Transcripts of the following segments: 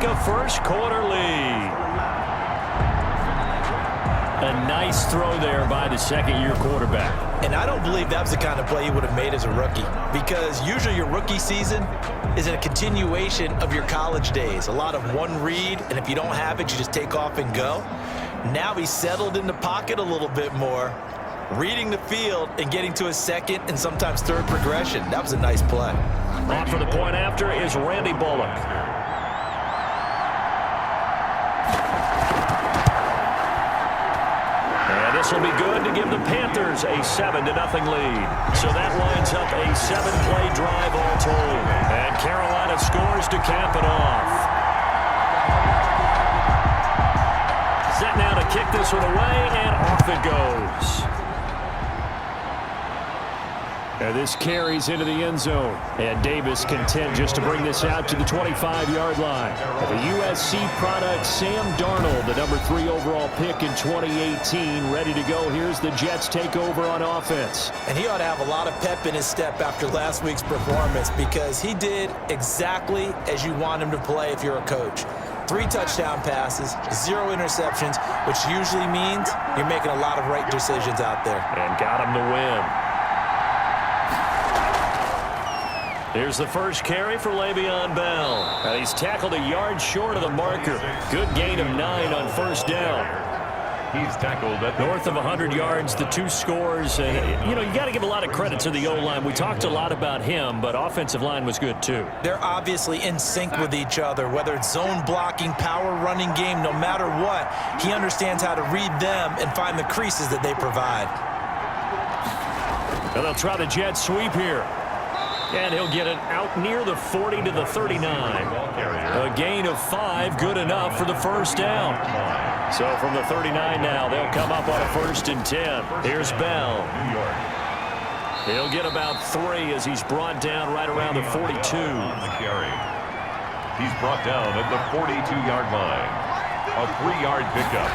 a first-quarter lead. A nice throw there by the second-year quarterback. And I don't believe that was the kind of play he would have made as a rookie, because usually your rookie season is a continuation of your college days. A lot of one read, and if you don't have it, you just take off and go. Now he's settled in the pocket a little bit more, reading the field and getting to his second and sometimes third progression. That was a nice play. On for the point after is Randy Bullock. And this will be good to give the Panthers a 7-0 lead. So that lines up a 7-play drive all told. And Carolina scores to cap it off. Set now to kick this one away, and off it goes. And this carries into the end zone. And Davis content just to bring this out to the 25-yard line. The USC product, Sam Darnold, the number 3 overall pick in 2018, ready to go. Here's the Jets take over on offense. And he ought to have a lot of pep in his step after last week's performance, because he did exactly as you want him to play if you're a coach. 3 touchdown passes, 0 interceptions, which usually means you're making a lot of right decisions out there. And got him to win. Here's the first carry for Le'Veon Bell. And he's tackled a yard short of the marker. Good gain of 9 on first down. He's tackled at north of 100 yards, the 2 scores. And, you know, you got to give a lot of credit to the O-line. We talked a lot about him, but offensive line was good too. They're obviously in sync with each other, whether it's zone blocking, power running game, no matter what. He understands how to read them and find the creases that they provide. And they'll try the jet sweep here. And he'll get it out near the 40 to the 39. A gain of 5, good enough for the first down. So from the 39 now, they'll come up on a 1st and 10. Here's Bell. He'll get about 3 as he's brought down right around the 42. He's brought down at the 42-yard line. A 3-yard pickup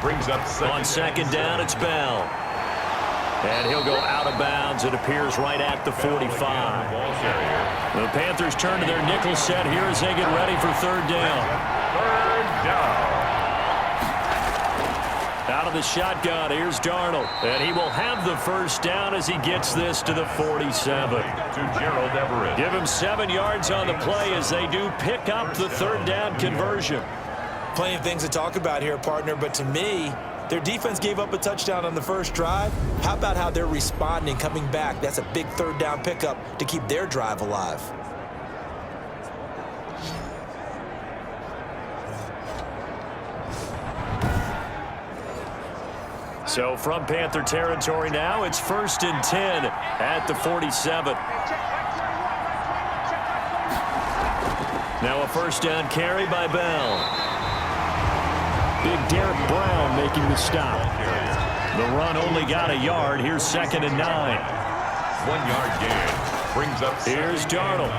brings up on second down. It's Bell. And he'll go out of bounds. It appears right at the 45. The Panthers turn to their nickel set here as they get ready for 3rd down. 3rd down. Out of the shotgun, here's Darnold. And he will have the first down as he gets this to the 47. To Gerald Everett. Give him 7 yards on the play as they do pick up the 3rd down conversion. Plenty of things to talk about here, partner, but to me, their defense gave up a touchdown on the first drive. How about how they're responding, coming back? That's a big 3rd down pickup to keep their drive alive. So from Panther territory now, it's 1st and 10 at the 47. Now a 1st down carry by Bell. Big Derek Brown making the stop. The run only got a yard. Here's 2nd and 9. 1-yard gain brings up. Here's Darnold.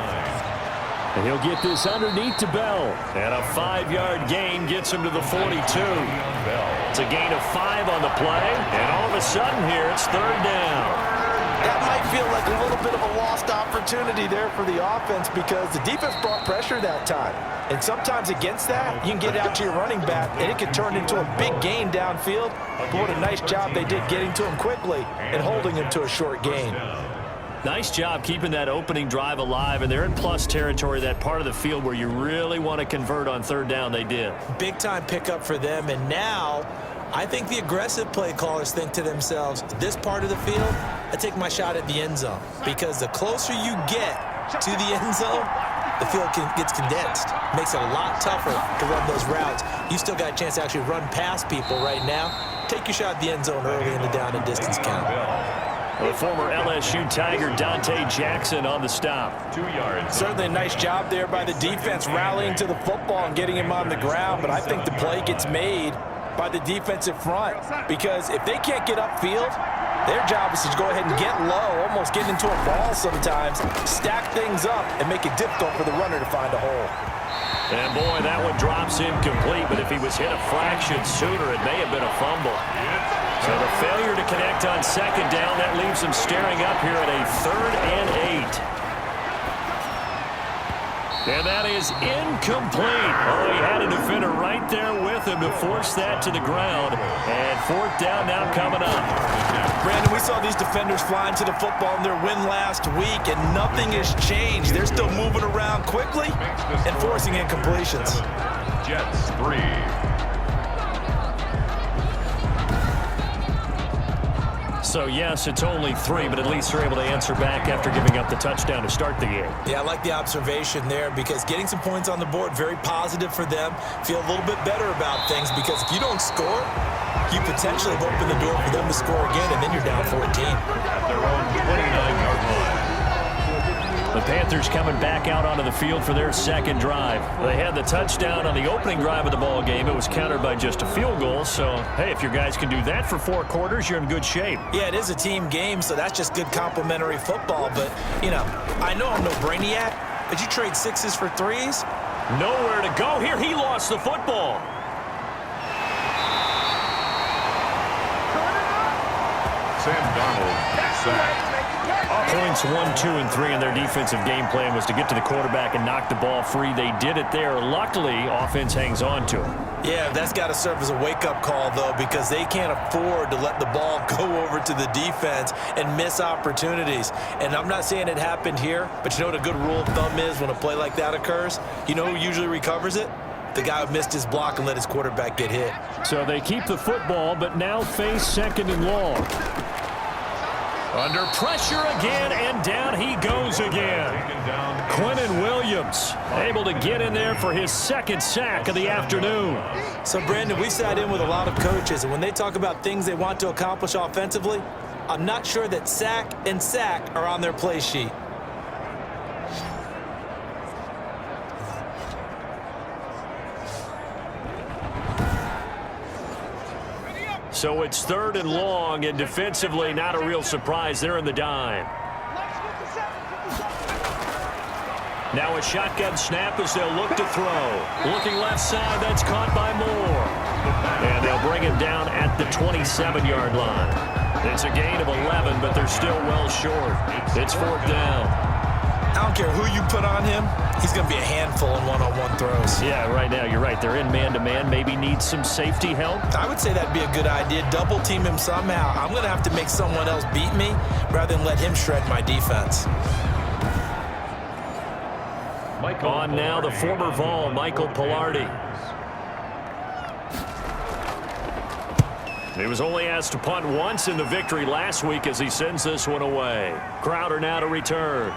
And he'll get this underneath to Bell. And a 5-yard gain gets him to the 42. It's a gain of 5 on the play. And all of a sudden here, it's 3rd down. That might feel like a little bit of a lost opportunity there for the offense, because the defense brought pressure that time. And sometimes against that, you can get out to your running back, and it can turn into a big gain downfield. But what a nice job they did getting to him quickly and holding him to a short gain. Nice job keeping that opening drive alive, and they're in plus territory, that part of the field where you really want to convert on 3rd down. They did. Big-time pickup for them, and now I think the aggressive play callers think to themselves, this part of the field, I take my shot at the end zone, because the closer you get to the end zone, the field gets condensed. Makes it a lot tougher to run those routes. You still got a chance to actually run past people right now. Take your shot at the end zone early in the down and distance count. The former LSU Tiger Dante Jackson on the stop. 2 yards. Certainly a nice job there by the defense rallying to the football and getting him on the ground, but I think the play gets made by the defensive front, because if they can't get upfield, their job is to go ahead and get low, almost get into a ball sometimes, stack things up, and make it difficult for the runner to find a hole. And boy, that one drops incomplete, but if he was hit a fraction sooner, it may have been a fumble. So the failure to connect on 2nd down, that leaves him staring up here at a 3rd and 8. And that is incomplete. Oh, he had a defender right there with him to force that to the ground. And fourth down now coming up. Brandon, we saw these defenders flying to the football in their win last week, and nothing has changed. They're still moving around quickly and forcing incompletions. Jets 3. So, yes, it's only 3, but at least they're able to answer back after giving up the touchdown to start the game. Yeah, I like the observation there because getting some points on the board, very positive for them. Feel a little bit better about things because if you don't score, you potentially have opened the door for them to score again, and then you're down 14. At their own 29-yard line. The Panthers coming back out onto the field for their second drive. They had the touchdown on the opening drive of the ball game. It was countered by just a field goal. So, hey, if your guys can do that for 4 quarters, you're in good shape. Yeah, it is a team game, so that's just good complimentary football. But, you know, I know I'm no brainiac, but you trade 6s for 3s? Nowhere to go here. He lost the football. Sam Darnold sacked. Points 1, 2, and 3 in their defensive game plan was to get to the quarterback and knock the ball free. They did it there. Luckily, offense hangs on to it. Yeah, that's got to serve as a wake-up call, though, because they can't afford to let the ball go over to the defense and miss opportunities. And I'm not saying it happened here, but you know what a good rule of thumb is when a play like that occurs? You know who usually recovers it? The guy who missed his block and let his quarterback get hit. So they keep the football, but now face 2nd and long. Under pressure again, and down he goes again. Quinnen Williams able to get in there for his 2nd sack of the afternoon. So, Brandon, we sat in with a lot of coaches, and when they talk about things they want to accomplish offensively, I'm not sure that sack and sack are on their play sheet. So it's 3rd and long, and defensively not a real surprise. They're in the dime. Now a shotgun snap as they'll look to throw. Looking left side, that's caught by Moore. And they'll bring him down at the 27-yard line. It's a gain of 11, but they're still well short. It's 4th down. I don't care who you put on him, he's going to be a handful in one-on-one throws. Yeah, right now, you're right. They're in man-to-man. Maybe needs some safety help. I would say that'd be a good idea. Double team him somehow. I'm going to have to make someone else beat me rather than let him shred my defense. On now, the former Vol, Michael Pilardi. He was only asked to punt once in the victory last week as he sends this one away. Crowder now to return.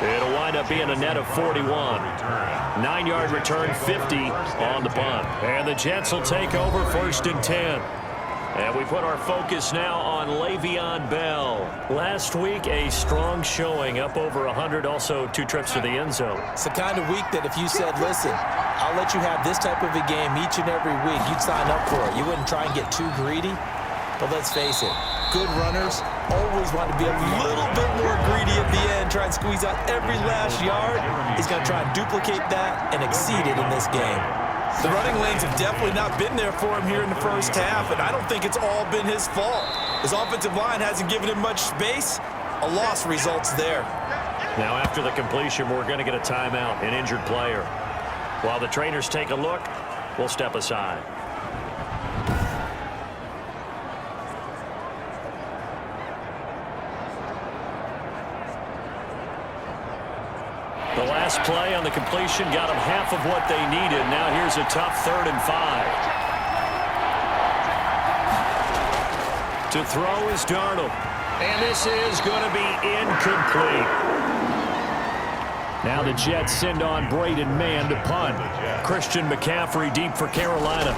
It'll wind up being a net of 41. 9-yard return, 50 on the punt. And the Jets will take over 1st and 10. And we put our focus now on Le'Veon Bell. Last week, a strong showing, up over 100, also 2 trips to the end zone. It's the kind of week that if you said, listen, I'll let you have this type of a game each and every week, you'd sign up for it. You wouldn't try and get too greedy. But let's face it, good runners always want to be a little bit more greedy at the end, try and squeeze out every last yard. He's going to try and duplicate that and exceed it in this game. The running lanes have definitely not been there for him here in the first half, and I don't think it's all been his fault. His offensive line hasn't given him much space. A loss results there. Now after the completion, we're going to get a timeout, an injured player. While the trainers take a look, we'll step aside. The last play on the completion got them half of what they needed. Now here's a tough 3rd and 5. To throw is Darnold. And this is going to be incomplete. Now the Jets send on Braden Mann to punt. Christian McCaffrey deep for Carolina.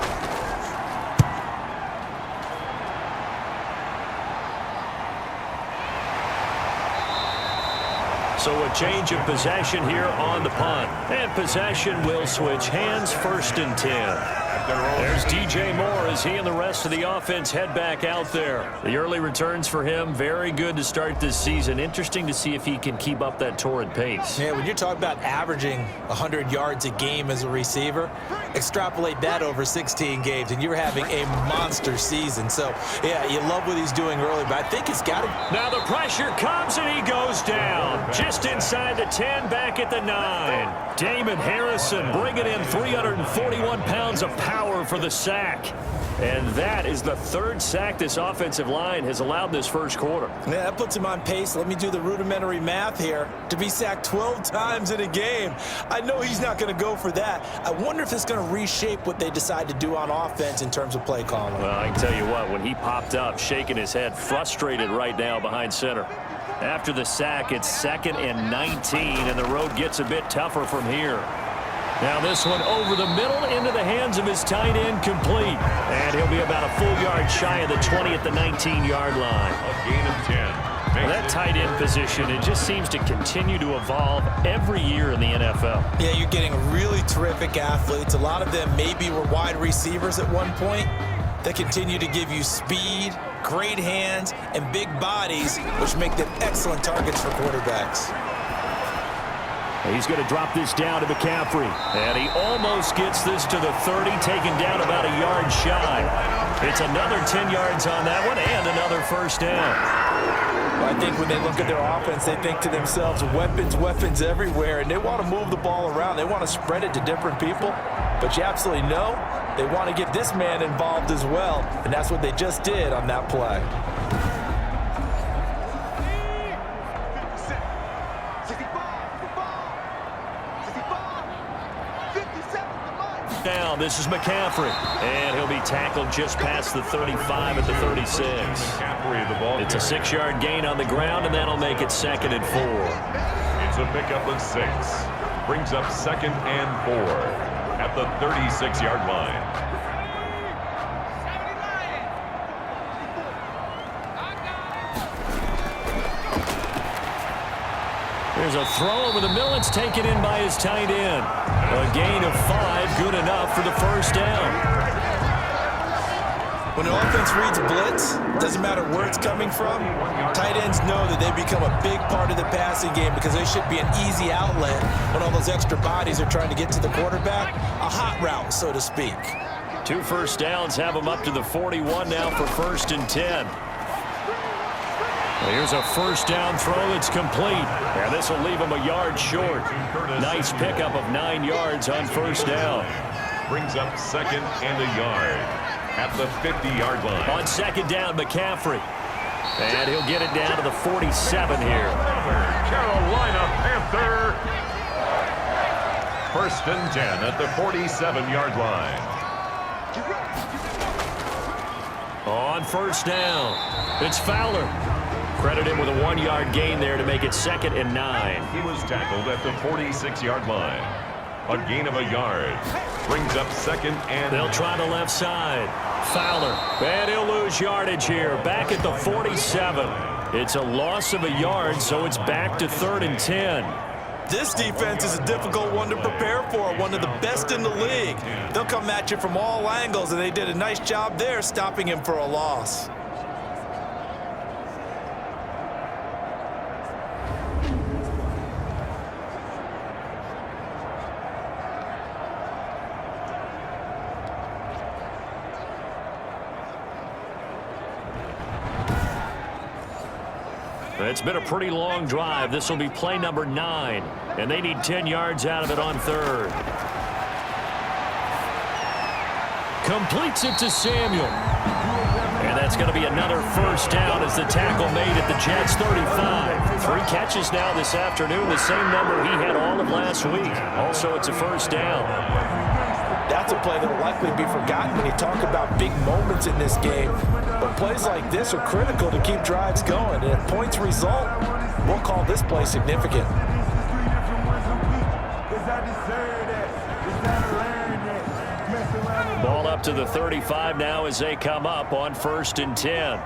So a change of possession here on the punt. And possession will switch hands, 1st and 10. There's DJ Moore as he and the rest of the offense head back out there. The early returns for him, very good to start this season. Interesting to see if he can keep up that torrid pace. Yeah, when you're talking about averaging 100 yards a game as a receiver, extrapolate that over 16 games, and you're having a monster season. So, yeah, you love what he's doing early, but I think it's got to... Now the pressure comes, and he goes down. Just inside the 10, back at the 9. Damon Harrison bringing in 341 pounds of power for the sack. And that is the third sack this offensive line has allowed this first quarter. Yeah, that puts him on pace. Let me do the rudimentary math here. To be sacked 12 times in a game. I know he's not going to go for that. I wonder if it's going to reshape what they decide to do on offense in terms of play calling. Well, I can tell you what, when he popped up, shaking his head, frustrated right now behind center. After the sack, it's 2nd and 19, and the road gets a bit tougher from here. Now this one over the middle into the hands of his tight end, complete. And he'll be about a full yard shy of the 20 at the 19-yard line. A gain of 10. Well, that tight end position, it just seems to continue to evolve every year in the NFL. Yeah, you're getting really terrific athletes. A lot of them maybe were wide receivers at one point. They continue to give you speed, great hands, and big bodies, which make them excellent targets for quarterbacks. He's going to drop this down to McCaffrey. And he almost gets this to the 30, taken down about a yard shy. It's another 10 yards on that one and another first down. Well, I think when they look at their offense, they think to themselves, weapons, weapons everywhere, and they want to move the ball around. They want to spread it to different people. But you absolutely know they want to get this man involved as well, and that's what they just did on that play. Now, this is McCaffrey, and he'll be tackled just past the 35 at the 36. It's a 6-yard gain on the ground, and that'll make it 2nd and 4. It's a pickup of 6. Brings up 2nd and 4 at the 36-yard line. There's a throw over the middle. It's taken in by his tight end. A gain of 5, good enough for the first down. When an offense reads blitz, doesn't matter where it's coming from, tight ends know that they become a big part of the passing game because they should be an easy outlet when all those extra bodies are trying to get to the quarterback. A hot route, so to speak. 2 first downs have them up to the 41 now for 1st and 10. Here's a first down throw that's complete. And this will leave him a yard short. Nice pickup of 9 yards on first down. Brings up 2nd and a yard at the 50-yard line. On 2nd down, McCaffrey. And he'll get it down to the 47 here. Carolina Panther. 1st and 10 at the 47-yard line. On first down, it's Fowler. Credit him with a 1-yard gain there to make it 2nd and 9. He was tackled at the 46-yard line. A gain of a yard. Brings up 2nd and... They'll try the left side. Fowler. And he'll lose yardage here. Back at the 47. It's a loss of a yard, so it's back to 3rd and 10. This defense is a difficult one to prepare for, one of the best in the league. They'll come at you from all angles, and they did a nice job there stopping him for a loss. It's been a pretty long drive. This will be play number 9, and they need 10 yards out of it on 3rd. Completes it to Samuel. And that's going to be another first down as the tackle made at the Jets' 35. 3 catches now this afternoon, the same number he had all of last week. Also, it's a first down. That's a play that will likely be forgotten when you talk about big moments in this game. But plays like this are critical to keep drives going. And if points result, we'll call this play significant. Ball up to the 35 now as they come up on 1st and 10.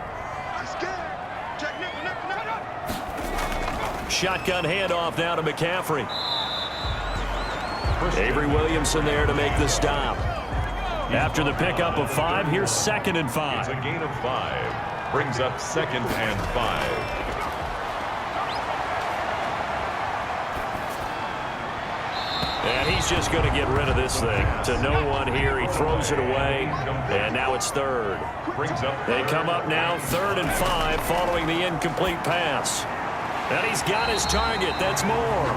Shotgun handoff now to McCaffrey. Avery Williamson there to make the stop. After the pickup of 5, here's 2nd and 5. It's a gain of 5. Brings up 2nd and 5. And he's just going to get rid of this thing. To no one here. He throws it away. And now it's 3rd. They come up now 3rd and 5 following the incomplete pass. And he's got his target. That's more.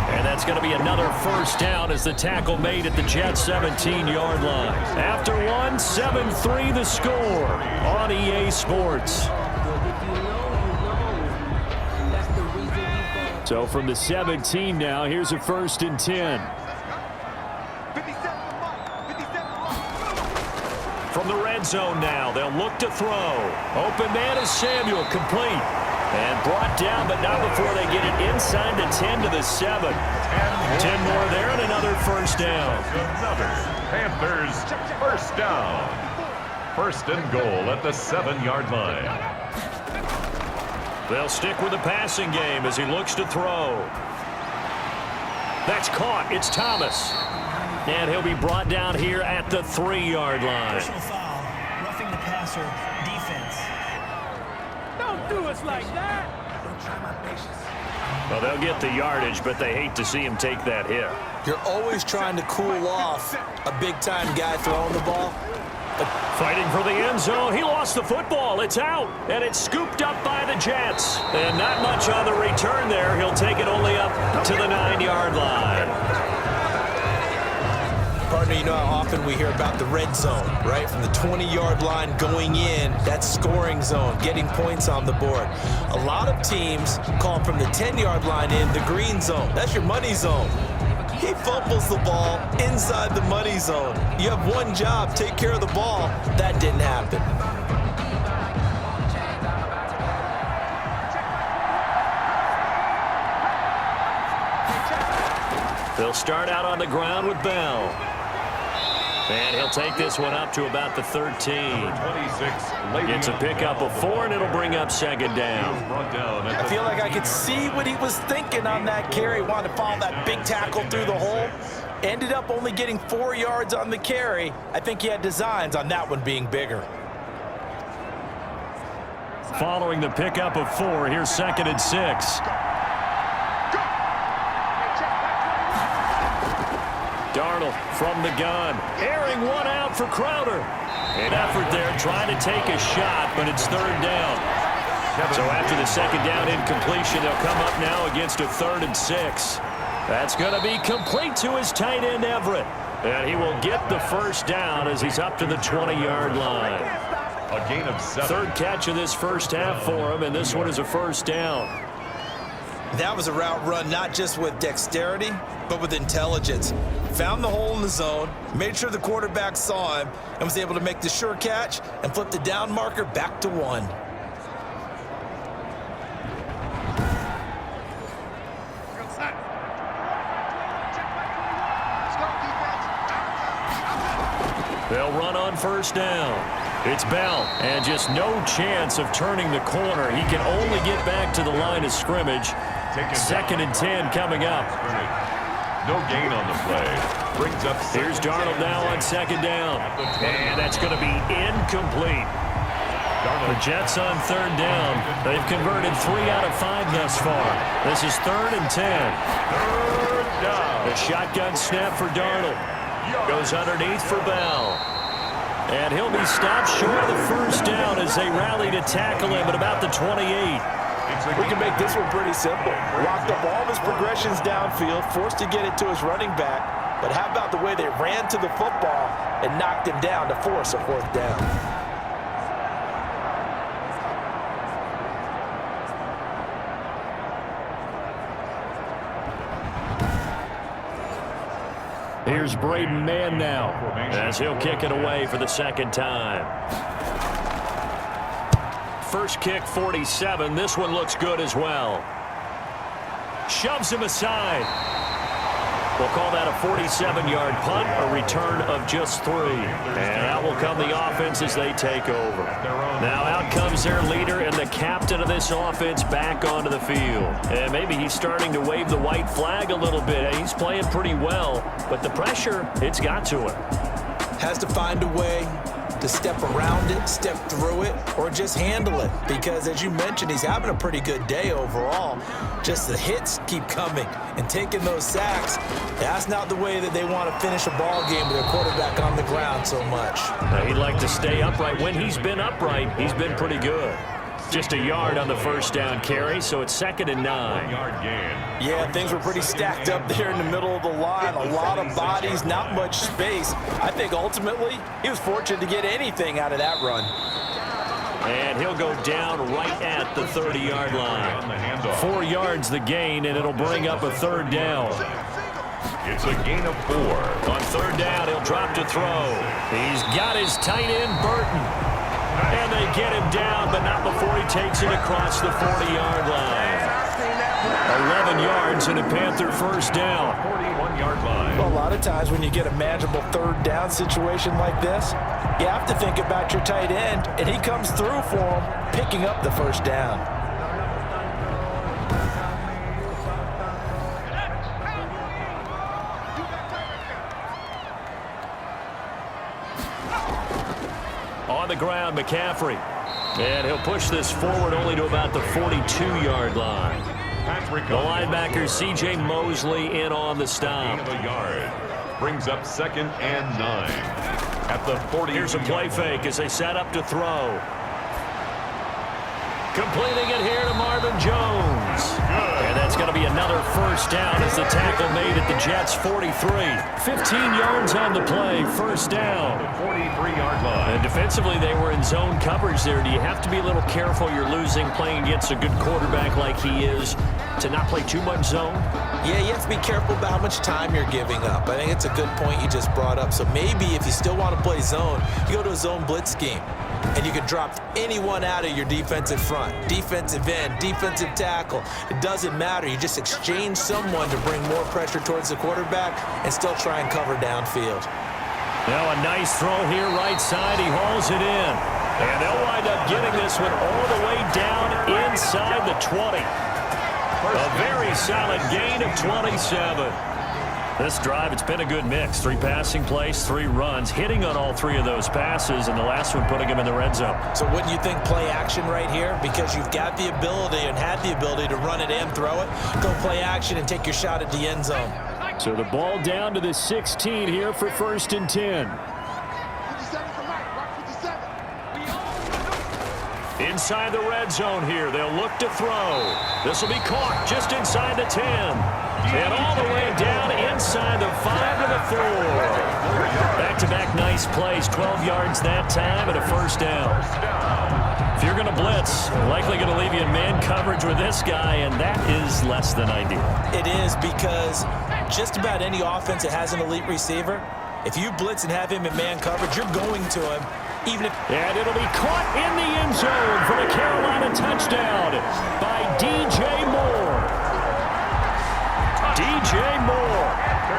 And that's going to be another 1st down as the tackle made at the Jets' 17-yard line. After 1, 7-3 the score on EA Sports. So from the 17 now, here's a 1st and 10. From the red zone now, they'll look to throw. Open man is Samuel, complete. And brought down, but not before they get it inside the 10 to the 7. 10 more there and another 1st down. Another Panthers 1st down. 1st and goal at the 7-yard line. They'll stick with the passing game as he looks to throw. That's caught. It's Thomas. And he'll be brought down here at the 3-yard line. Personal foul, roughing the passer, defense. Don't do us like that. Don't try my patience. Well, they'll get the yardage, but they hate to see him take that hit. You're always trying to cool off a big-time guy throwing the ball. Fighting for the end zone. He lost the football. It's out. And it's scooped up by the Jets. And not much on the return there. He'll take it only up to the 9-yard line. Partner, you know how often we hear about the red zone, right? From the 20-yard line going in, that scoring zone, getting points on the board. A lot of teams call from the 10-yard line in the green zone. That's your money zone. He fumbles the ball inside the money zone. You have one job, take care of the ball. That didn't happen. They'll start out on the ground with Bell. And he'll take this one up to about the 13. It's a pickup of 4, and it'll bring up 2nd down. I feel like I could see what he was thinking on that carry. Wanted to follow that big tackle through the hole. Ended up only getting 4 yards on the carry. I think he had designs on that one being bigger. Following the pickup of 4, here's 2nd and 6. Darnold from the gun. Airing one out for Crowder. An effort there trying to take a shot, but it's 3rd down. So after the 2nd down incompletion, they'll come up now against a 3rd and 6. That's going to be complete to his tight end, Everett. And he will get the 1st down as he's up to the 20-yard line. A gain of 7. 3rd catch of this 1st half for him, and this one is a 1st down. That was a route run not just with dexterity, but with intelligence. Found the hole in the zone, made sure the quarterback saw him, and was able to make the sure catch and flip the down marker back to 1. They'll run on 1st down. It's Bell, and just no chance of turning the corner. He can only get back to the line of scrimmage. 2nd and 10 coming up. No gain on the play. Brings up. Here's Darnold now on 2nd down. And that's going to be incomplete. The Jets on 3rd down. They've converted 3 out of 5 thus far. This is 3rd and 10. 3rd down. The shotgun snap for Darnold. Goes underneath for Bell. And he'll be stopped short of the 1st down as they rally to tackle him at about the 28. We can make this one pretty simple. Locked up all of his progressions downfield, forced to get it to his running back. But how about the way they ran to the football and knocked him down to force a 4th down? Here's Braden Mann now as he'll kick it away for the 2nd time. First kick, 47. This one looks good as well. Shoves him aside. We'll call that a 47-yard punt, a return of just 3. And out will come the offense as they take over. Now out comes their leader and the captain of this offense back onto the field. And maybe he's starting to wave the white flag a little bit. He's playing pretty well, but the pressure, it's got to him. has to find a way to step around it, step through it, or just handle it. Because as you mentioned, he's having a pretty good day overall. Just the hits keep coming and taking those sacks. That's not the way that they want to finish a ball game with their quarterback on the ground so much. He'd like to stay upright. When he's been upright, he's been pretty good. Just a yard on the first down carry, so it's 2nd and 9. Yeah, things were pretty stacked up there in the middle of the line. A lot of bodies, not much space. I think ultimately he was fortunate to get anything out of that run. And he'll go down right at the 30-yard line. 4 yards the gain, and it'll bring up a 3rd down. It's a gain of 4. On 3rd down, he'll drop to throw. He's got his tight end, Burton. And they get him down, but not before he takes it across the 40-yard line. 11 yards and a Panther first down. 41-yard line. Well, a lot of times when you get a manageable 3rd down situation like this, you have to think about your tight end, and he comes through for him, picking up the first down. On the ground, McCaffrey. And he'll push this forward only to about the 42-yard line. The linebacker, C.J. Mosley, in on the stop. Gain of a yard. Brings up 2nd and 9. At the 40. Here's a play fake as they set up to throw. Completing it here to Marvin Jones. And that's going to be another first down as the tackle made at the Jets' 43. 15 yards on the play, first down. 43-yard line. And defensively, they were in zone coverage there. Do you have to be a little careful? You're losing playing against a good quarterback like he is to not play too much zone? Yeah, you have to be careful about how much time you're giving up. I think it's a good point you just brought up. So maybe if you still want to play zone, you go to a zone blitz scheme. And you can drop anyone out of your defensive front. Defensive end, defensive tackle. It doesn't matter. You just exchange someone to bring more pressure towards the quarterback and still try and cover downfield. Now a nice throw here right side. He hauls it in. And they'll wind up getting this one all the way down inside the 20. A very solid gain of 27. This drive, it's been a good mix. 3 passing plays, 3 runs, hitting on all 3 of those passes, and the last one putting him in the red zone. So wouldn't you think play action right here? Because you've got the ability and had the ability to run it and throw it. Go play action and take your shot at the end zone. So the ball down to the 16 here for 1st and 10. Inside the red zone here, they'll look to throw. This will be caught just inside the 10. And all the way down inside the 5 to the 4. Back-to-back nice plays, 12 yards that time and a first down. If you're going to blitz, likely going to leave you in man coverage with this guy, and that is less than ideal. It is, because just about any offense that has an elite receiver, if you blitz and have him in man coverage, you're going to him. Even if and it'll be caught in the end zone for the Carolina touchdown by D.J. Moore. D.J. Moore,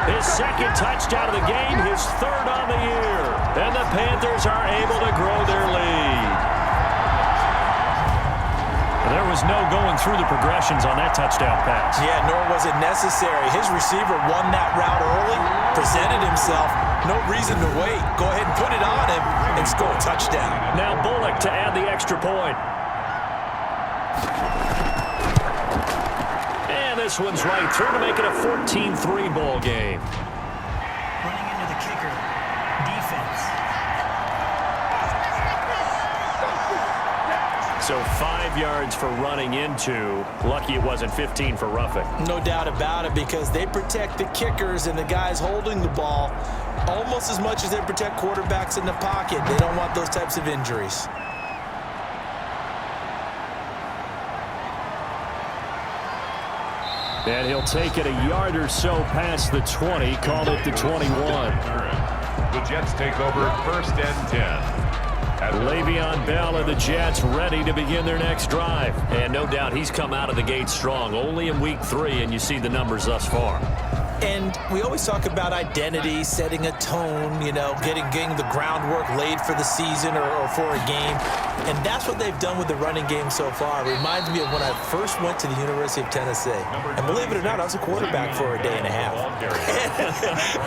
his 2nd touchdown of the game, his 3rd on the year. And the Panthers are able to grow their lead. There was no going through the progressions on that touchdown pass. Yeah, nor was it necessary. His receiver won that route early, presented himself. No reason to wait. Go ahead and put it on him and score a touchdown. Now Bullock to add the extra point. And this one's right through to make it a 14-3 ball game. Running into the kicker. Defense. So 5 yards for running into. Lucky it wasn't 15 for roughing. No doubt about it, because they protect the kickers and the guys holding the ball almost as much as they protect quarterbacks in the pocket. They don't want those types of injuries. And he'll take it a yard or so past the 20, called it the 21. The Jets take over 1st and 10. Le'Veon Bell of the Jets ready to begin their next drive. And no doubt he's come out of the gate strong, only in week 3, and you see the numbers thus far. And we always talk about identity, setting a tone, you know, getting the groundwork laid for the season or for a game. And that's what they've done with the running game so far. It reminds me of when I first went to the University of Tennessee. And believe it or not, I was a quarterback for a day and a half.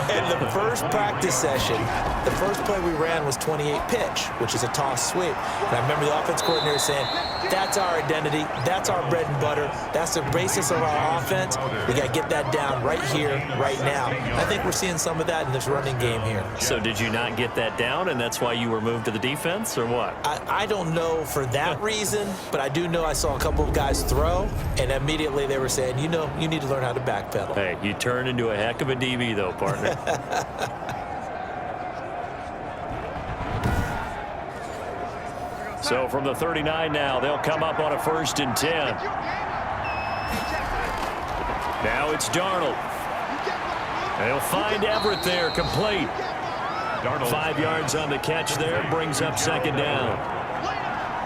And the first practice session, the first play we ran was 28 pitch, which is a toss sweep. And I remember the offense coordinator saying, that's our identity, that's our bread and butter, that's the basis of our offense. We got to get that down right here, right now. I think we're seeing some of that in this running game here. So did you not get that down, and that's why you were moved to the defense, or what? I don't know for that reason, but I do know I saw a couple of guys throw, and immediately they were saying, you know, you need to learn how to backpedal. Hey, you turned into a heck of a DB, though, partner. So from the 39 now, they'll come up on a 1st and 10. Now it's Darnold. They'll find Everett there, complete. 5 yards on the catch there, brings up 2nd down.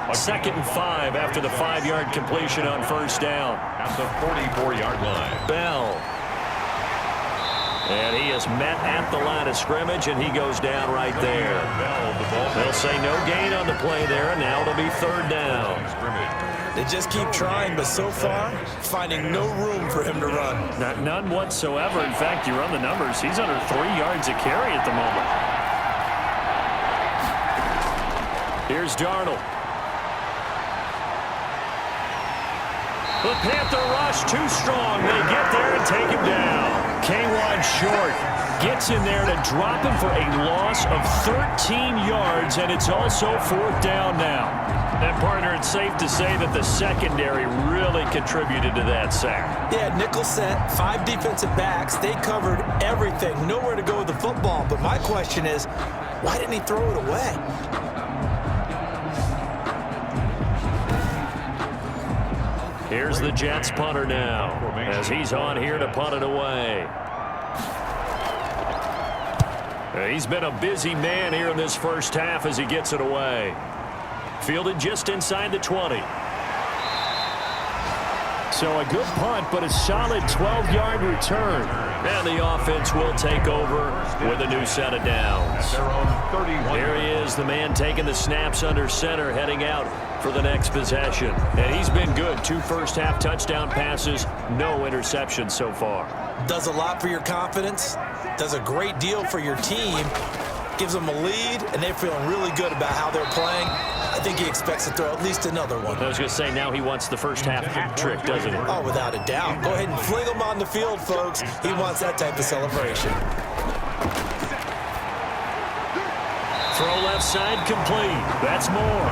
2nd and 5 after the 5-yard completion on 1st down. At the 44-yard line. Bell. And he is met at the line of scrimmage, and he goes down right there. They'll say no gain on the play there, and now it'll be 3rd down. They just keep trying, but so far, finding no room for him to run. None whatsoever. In fact, you run the numbers. He's under 3 yards a carry at the moment. Here's Darnold. The Panther rush too strong. They get there and take him down. K-Wan short gets in there to drop him for a loss of 13 yards, and it's also 4th down now. And, partner, it's safe to say that the secondary really contributed to that sack. Yeah, nickel set, 5 defensive backs. They covered everything. Nowhere to go with the football. But my question is, why didn't he throw it away? Here's the Jets punter now, as he's on here to punt it away. He's been a busy man here in this first half as he gets it away. Fielded just inside the 20. So a good punt, but a solid 12-yard return. And the offense will take over with a new set of downs. Here he is, the man taking the snaps under center, heading out for the next possession. And he's been good. 2 first-half touchdown passes, no interceptions so far. Does a lot for your confidence, does a great deal for your team, gives them a lead, and they're feeling really good about how they're playing. I think he expects to throw at least another one. I was going to say, now he wants the first half hat trick, doesn't he? Oh, without a doubt. Go ahead and fling him on the field, folks. He wants that type of celebration. Throw left side complete. That's more.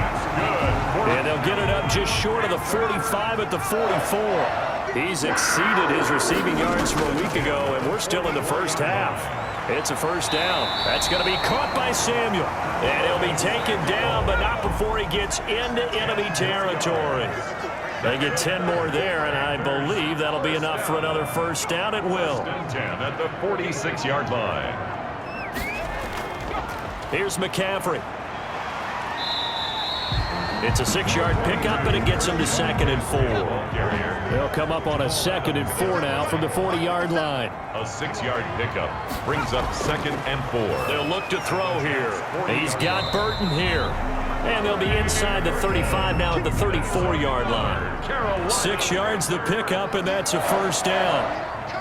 And they'll get it up just short of the 45 at the 44. He's exceeded his receiving yards from a week ago, and we're still in the first half. It's a 1st down. That's going to be caught by Samuel. And he'll be taken down, but not before he gets into enemy territory. They get 10 more there, and I believe that'll be enough for another 1st down. It will. 10 at the 46-yard line. Here's McCaffrey. It's a 6-yard pickup, and it gets him to 2nd and 4. They'll come up on a 2nd and 4 now from the 40-yard line. A 6-yard pickup brings up 2nd and 4. They'll look to throw here. He's got Burton here. And they'll be inside the 35 now at the 34-yard line. 6 yards the pickup, and that's a 1st down.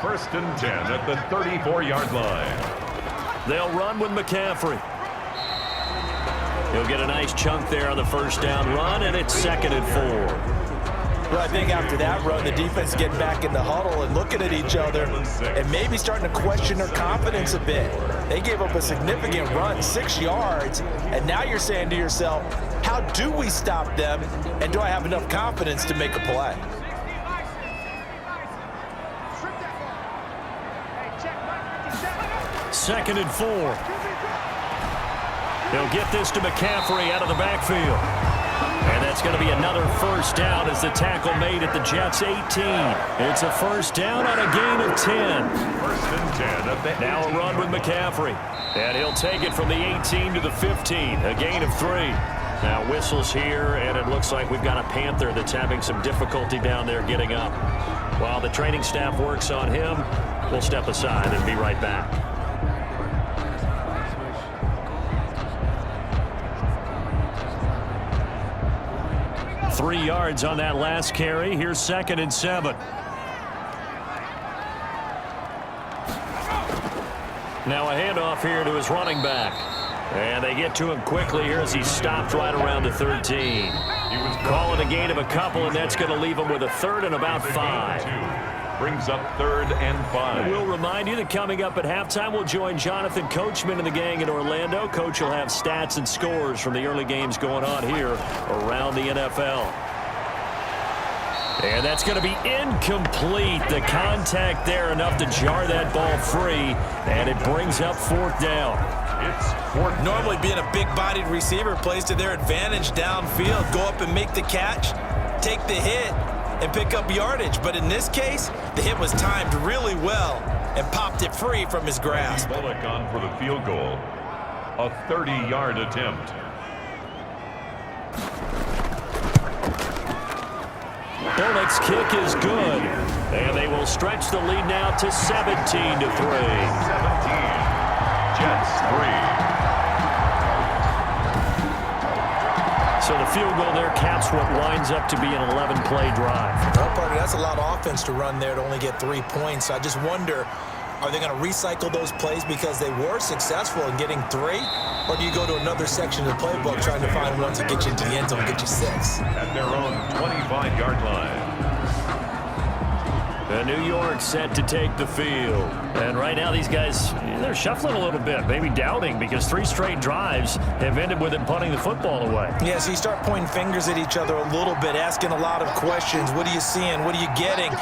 1st and 10 at the 34-yard line. They'll run with McCaffrey. He'll get a nice chunk there on the 1st down run, and it's 2nd and 4. Well, I think after that run, the defense is getting back in the huddle and looking at each other and maybe starting to question their confidence a bit. They gave up a significant run, 6 yards, and now you're saying to yourself, how do we stop them, and do I have enough confidence to make a play? Second and 4. They'll get this to McCaffrey out of the backfield. And that's going to be another 1st down as the tackle made at the Jets' 18. It's a 1st down on a gain of 10. 1st and 10 at the 18. Now a run with McCaffrey. And he'll take it from the 18 to the 15. A gain of 3. Now whistles here, and it looks like we've got a Panther that's having some difficulty down there getting up. While the training staff works on him, We'll step aside and be right back. Three yards on that last carry. Here's 2nd and 7. Now a handoff here to his running back. And they get to him quickly here as he's stopped right around the 13. Calling a gain of a couple, and that's going to leave him with a 3rd and about 5. Brings up 3rd and 5. We'll remind you that coming up at halftime, we'll join Jonathan Coachman and the gang in Orlando. Coach will have stats and scores from the early games going on here around the NFL. And that's going to be incomplete. The contact there enough to jar that ball free, and it brings up 4th down. It's 4th. Normally being a big-bodied receiver plays to their advantage downfield. Go up and make the catch, take the hit, and pick up yardage. But in this case, the hit was timed really well and popped it free from his grasp. Bullock on for the field goal. A 30-yard attempt. Bullock's kick is good, and they will stretch the lead now to 17-3. 17. Jets 3. So the field goal there caps what winds up to be an 11-play drive. Well, partner, that's a lot of offense to run there to only get 3 points. I just wonder, are they going to recycle those plays because they were successful in getting 3? Or do you go to another section of the playbook trying to find one to get you into the end zone and get you 6? At their own 25-yard line. New York set to take the field. And right now these guys, they're shuffling a little bit, maybe doubting, because 3 straight drives have ended with them punting the football away. Yeah, so you start pointing fingers at each other a little bit, asking a lot of questions. What are you seeing? What are you getting?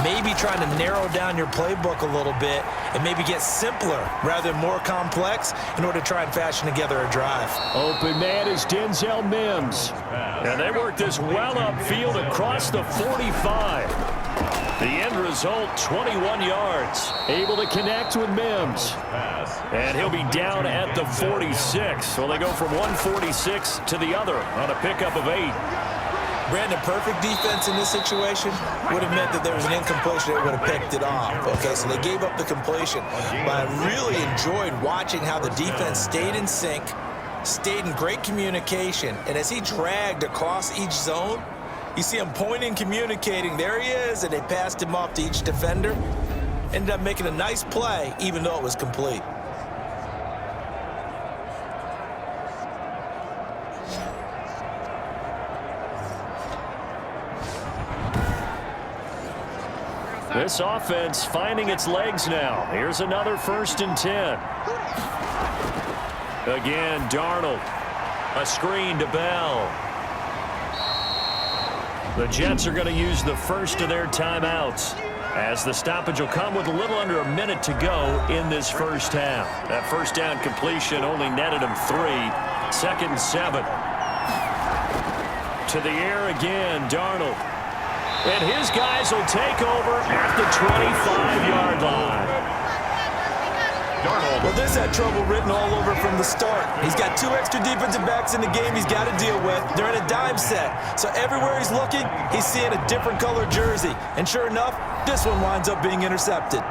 Maybe trying to narrow down your playbook a little bit and maybe get simpler rather than more complex in order to try and fashion together a drive. Open man is Denzel Mims. And they work this well upfield across the 45. The end result, 21 yards. Able to connect with Mims. And he'll be down at the 46. So they go from 146 to the other on a pickup of 8. Brandon, perfect defense in this situation would have meant that there was an incompletion that would have picked it off. Okay, so they gave up the completion. But I really enjoyed watching how the defense stayed in sync, stayed in great communication, and as he dragged across each zone, you see him pointing, communicating. There he is, and they passed him off to each defender. Ended up making a nice play, even though it was complete. This offense finding its legs now. Here's another 1st and 10. Again, Darnold. A screen to Bell. The Jets are going to use the first of their timeouts, as the stoppage will come with a little under a minute to go in this first half. That first down completion only netted him 3. 2nd and 7. To the air again, Darnold. And his guys will take over at the 25-yard line. Well, this had trouble written all over from the start. He's got 2 extra defensive backs in the game he's got to deal with. They're in a dime set. So everywhere he's looking, he's seeing a different color jersey. And sure enough, this one winds up being intercepted.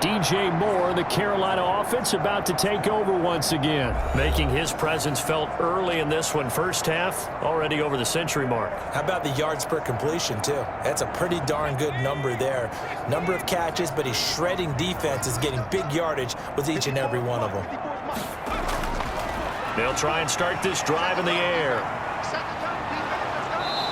DJ Moore, the Carolina offense, about to take over once again, making his presence felt early in this one. First half, already over the century mark. How about the yards per completion, too? That's a pretty darn good number there. Number of catches, but he's shredding defenses, getting big yardage with each and every one of them. They'll try and start this drive in the air.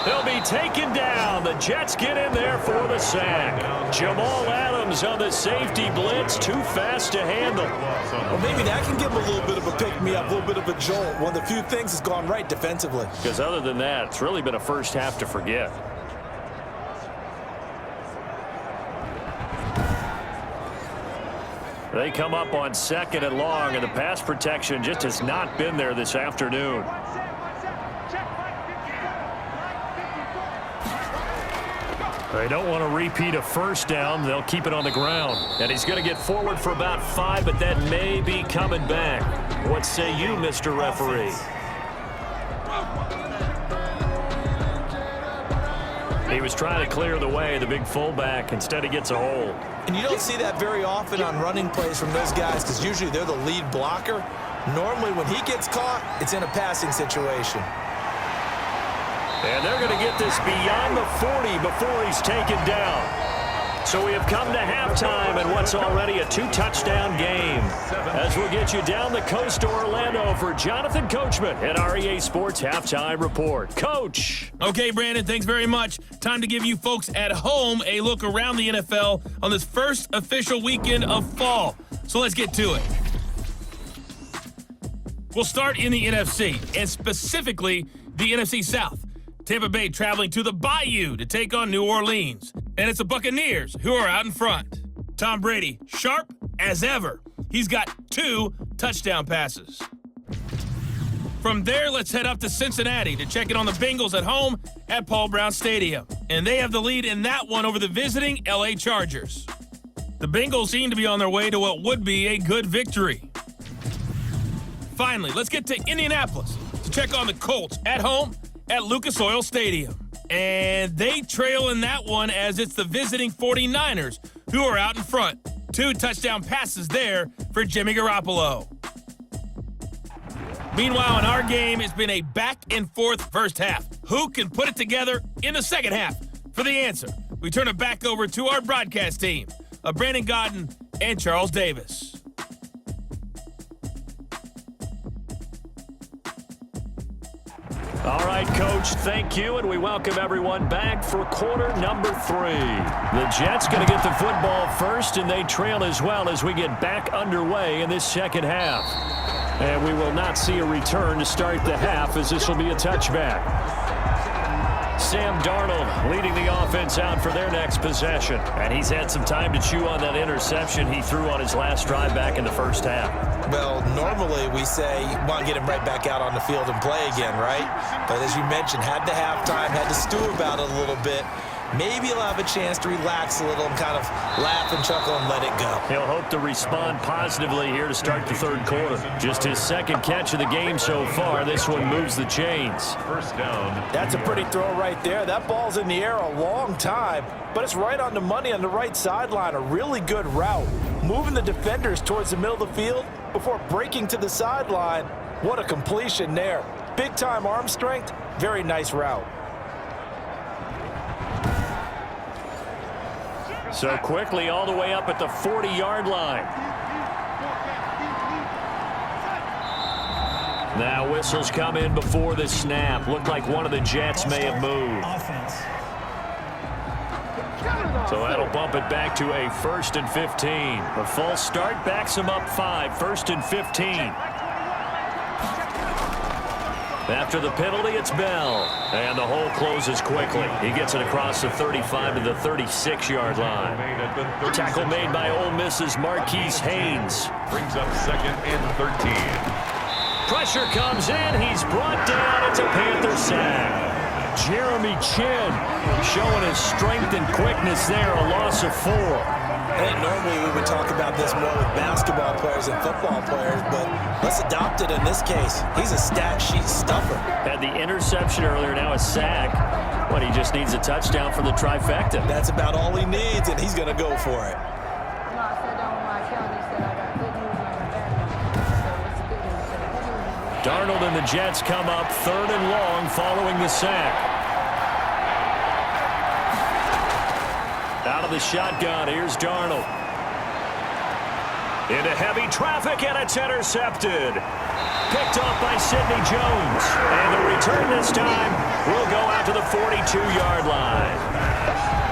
They'll be taken down. The Jets get in there for the sack. Jamal Adams on the safety blitz, too fast to handle. Well, maybe that can give him a little bit of a pick-me-up, a little bit of a jolt. One of the few things has gone right defensively. Because other than that, it's really been a first half to forget. They come up on 2nd and long, and the pass protection just has not been there this afternoon. They don't want to repeat a first down. They'll keep it on the ground. And he's going to get forward for about 5, but that may be coming back. What say you, Mr. Referee? He was trying to clear the way, the big fullback. Instead, he gets a hold. And you don't see that very often on running plays from those guys because usually they're the lead blocker. Normally when he gets caught, it's in a passing situation. And they're going to get this beyond the 40 before he's taken down. So we have come to halftime in what's already a 2-touchdown game. As we'll get you down the coast to Orlando for Jonathan Coachman at our EA Sports Halftime Report. Coach. Okay, Brandon, thanks very much. Time to give you folks at home a look around the NFL on this first official weekend of fall. So let's get to it. We'll start in the NFC, and specifically the NFC South. Tampa Bay traveling to the Bayou to take on New Orleans. And it's the Buccaneers who are out in front. Tom Brady, sharp as ever. He's got 2 touchdown passes. From there, let's head up to Cincinnati to check in on the Bengals at home at Paul Brown Stadium. And they have the lead in that one over the visiting LA Chargers. The Bengals seem to be on their way to what would be a good victory. Finally, let's get to Indianapolis to check on the Colts at home at Lucas Oil Stadium. And they trail in that one as it's the visiting 49ers who are out in front. 2 touchdown passes there for Jimmy Garoppolo. Meanwhile, in our game, it's been a back-and-forth first half. Who can put it together in the second half? For the answer, we turn it back over to our broadcast team of Brandon Godden and Charles Davis. All right, Coach, thank you, and we welcome everyone back for quarter number 3. The Jets going to get the football first, and they trail as well as we get back underway in this second half. And we will not see a return to start the half as this will be a touchback. Sam Darnold leading the offense out for their next possession. And he's had some time to chew on that interception he threw on his last drive back in the first half. Well, normally we say you want to get him right back out on the field and play again, right? But as you mentioned, had the halftime, had to stew about it a little bit. Maybe he'll have a chance to relax a little and kind of laugh and chuckle and let it go. He'll hope to respond positively here to start the third quarter. Just his second catch of the game so far. This one moves the chains. First down. That's a pretty throw right there. That ball's in the air a long time, but it's right on the money on the right sideline. A really good route. Moving the defenders towards the middle of the field before breaking to the sideline. What a completion there. Big-time arm strength. Very nice route. So quickly all the way up at the 40-yard line. Now whistles come in before the snap. Looked like one of the Jets may have moved. Offense. So that'll bump it back to a 1st and 15. A false start backs him up 5. 1st and 15. After the penalty, it's Bell. And the hole closes quickly. He gets it across the 35 to the 36-yard line. Tackle made by Ole Miss's Marquise Haynes. Brings up 2nd and 13. Pressure comes in. He's brought down. It's a Panther sack. Jeremy Chin showing his strength and quickness there. A loss of 4. I think normally we would talk about this more with basketball players and football players, but let's adopt it in this case. He's a stat sheet stuffer. Had the interception earlier, now a sack. But he just needs a touchdown for the trifecta. That's about all he needs, and he's going to go for it. Darnold and the Jets come up 3rd and long following the sack. Out of the shotgun, here's Darnold. Into heavy traffic, and it's intercepted. Picked off by Sidney Jones. And the return this time will go out to the 42-yard line.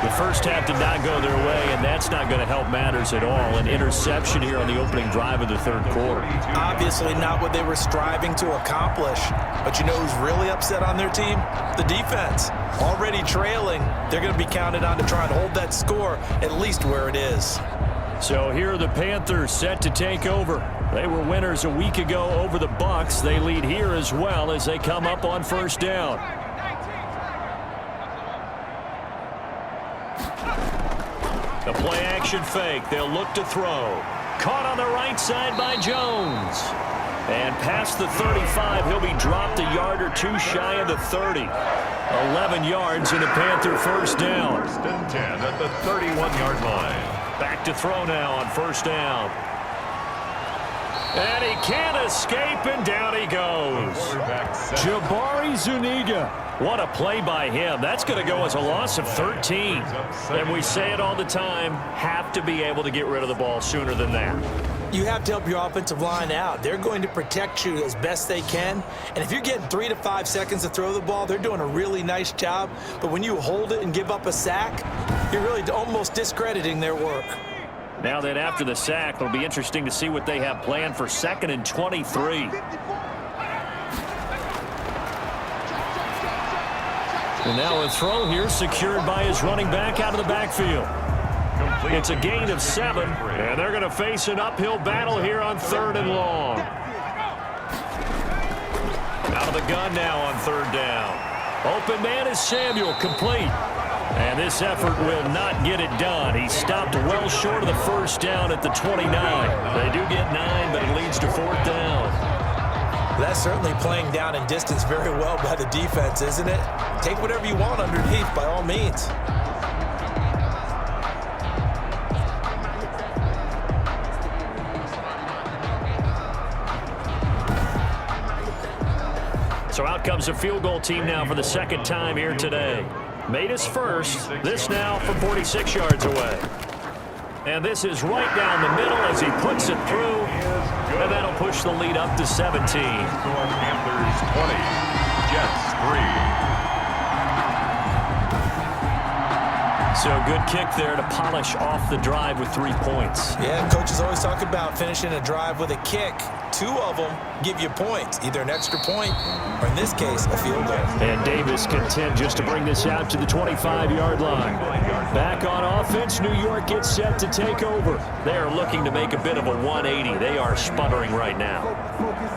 The first half did not go their way, and that's not going to help matters at all. An interception here on the opening drive of the third quarter. Obviously not what they were striving to accomplish. But you know who's really upset on their team? The defense. Already trailing, they're going to be counted on to try and hold that score at least where it is. So here are the Panthers set to take over. They were winners a week ago over the Bucs. They lead here as well as they come up on first down. The play-action fake. They'll look to throw. Caught on the right side by Jones. And past the 35, he'll be dropped a yard or two shy of the 30. 11 yards and a Panther first down. 1st and 10 at the 31-yard line. Back to throw now on first down. And he can't escape, and down he goes. Jabari Zuniga. What a play by him. That's going to go as a loss of 13. And we say it all the time, have to be able to get rid of the ball sooner than that. You have to help your offensive line out. They're going to protect you as best they can. And if you're getting 3 to 5 seconds to throw the ball, they're doing a really nice job. But when you hold it and give up a sack, you're really almost discrediting their work. Now then, after the sack, it'll be interesting to see what they have planned for 2nd and 23. And now a throw here secured by his running back out of the backfield. It's a gain of 7, and they're going to face an uphill battle here on 3rd and long. Out of the gun now on 3rd down. Open man is Samuel, complete. And this effort will not get it done. He stopped well short of the first down at the 29. They do get 9, but it leads to 4th down. That's certainly playing down in distance very well by the defense, isn't it? Take whatever you want underneath, by all means. So out comes a field goal team now for the 2nd time here today. Made his first. This now from 46 yards away. And this is right down the middle as he puts it through. And that'll push the lead up to 17. Panthers 20, Jets 3. So good kick there to polish off the drive with 3 points. Yeah, coaches always talk about finishing a drive with a kick. 2 of them give you points, either an extra point or, in this case, a field goal. And Davis content just to bring this out to the 25-yard line. Back on offense, New York gets set to take over. They are looking to make a bit of a 180. They are sputtering right now.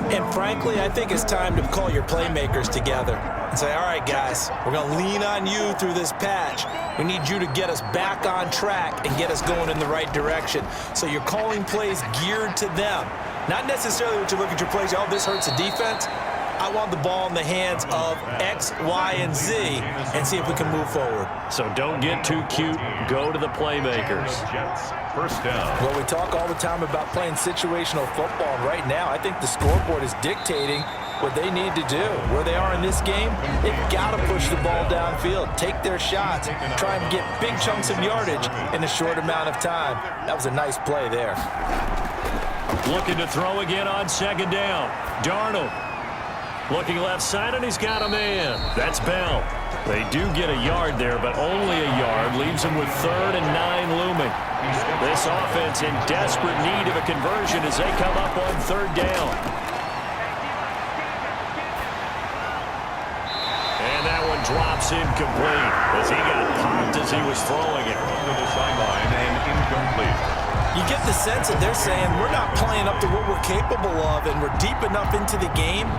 And frankly, I think it's time to call your playmakers together and say, all right, guys, we're going to lean on you through this patch. We need you to get us back on track and get us going in the right direction. So you're calling plays geared to them. Not necessarily what you look at your plays, oh, this hurts the defense. I want the ball in the hands of X, Y, and Z and see if we can move forward. So don't get too cute. Go to the playmakers. Jets, first down. Well, we talk all the time about playing situational football, and right now I think the scoreboard is dictating what they need to do. Where they are in this game, they've got to push the ball downfield, take their shots, try and get big chunks of yardage in a short amount of time. That was a nice play there. Looking to throw again on 2nd down. Darnold looking left side, and he's got a man. That's Bell. They do get a yard there, but only a yard. Leaves them with 3rd and 9 looming. This offense in desperate need of a conversion as they come up on 3rd down. And that one drops incomplete as he got popped as he was throwing it. To the sideline and incomplete. You get the sense that they're saying we're not playing up to what we're capable of, and we're deep enough into the game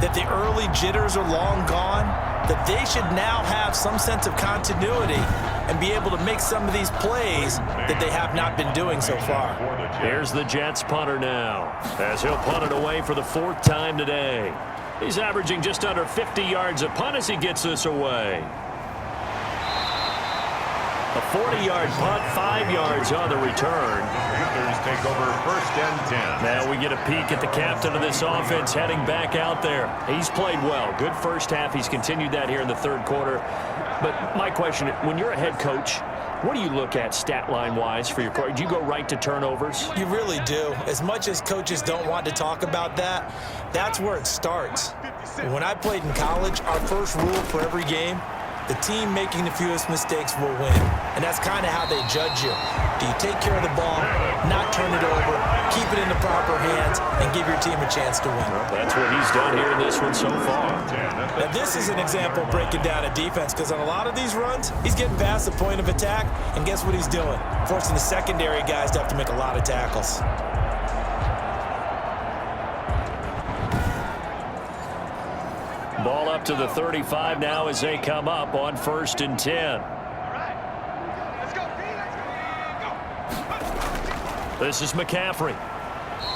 that the early jitters are long gone, that they should now have some sense of continuity and be able to make some of these plays that they have not been doing so far. Here's the Jets punter now as he'll punt it away for the 4th time today. He's averaging just under 50 yards a punt as he gets this away. A 40-yard punt, 5 yards on the return. Panthers take over 1st and 10. Now we get a peek at the captain of this offense heading back out there. He's played well. Good first half. He's continued that here in the 3rd quarter. But my question, when you're a head coach, what do you look at stat line-wise for your coach? Do you go right to turnovers? You really do. As much as coaches don't want to talk about that, that's where it starts. When I played in college, our first rule for every game, the team making the fewest mistakes will win. And that's kind of how they judge you. Do you take care of the ball, not turn it over, keep it in the proper hands, and give your team a chance to win? That's what he's done here in this one so far. Now, this is an example of breaking down a defense, because on a lot of these runs, he's getting past the point of attack, and guess what he's doing? Forcing the secondary guys to have to make a lot of tackles. Ball up to the 35 now as they come up on 1st and 10. This is McCaffrey.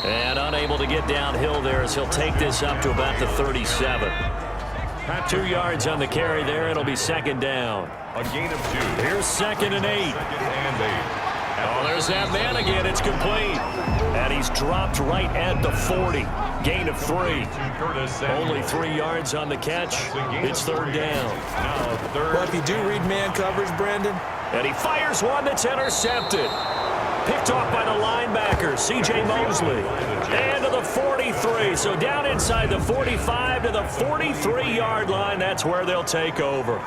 And unable to get downhill there as he'll take this up to about the 37. 2 yards on the carry there. It'll be 2nd down. A gain of 2. Here's 2nd and 8. 2nd and 8. Oh, there's that man again. It's complete. And he's dropped right at the 40. Gain of 3. Only 3 yards on the catch. It's third down. Well, if you do read man coverage, Brandon. And he fires one that's intercepted. Picked off by the linebacker, C.J. Mosley. And to the 43. So down inside the 45 to the 43-yard line. That's where they'll take over.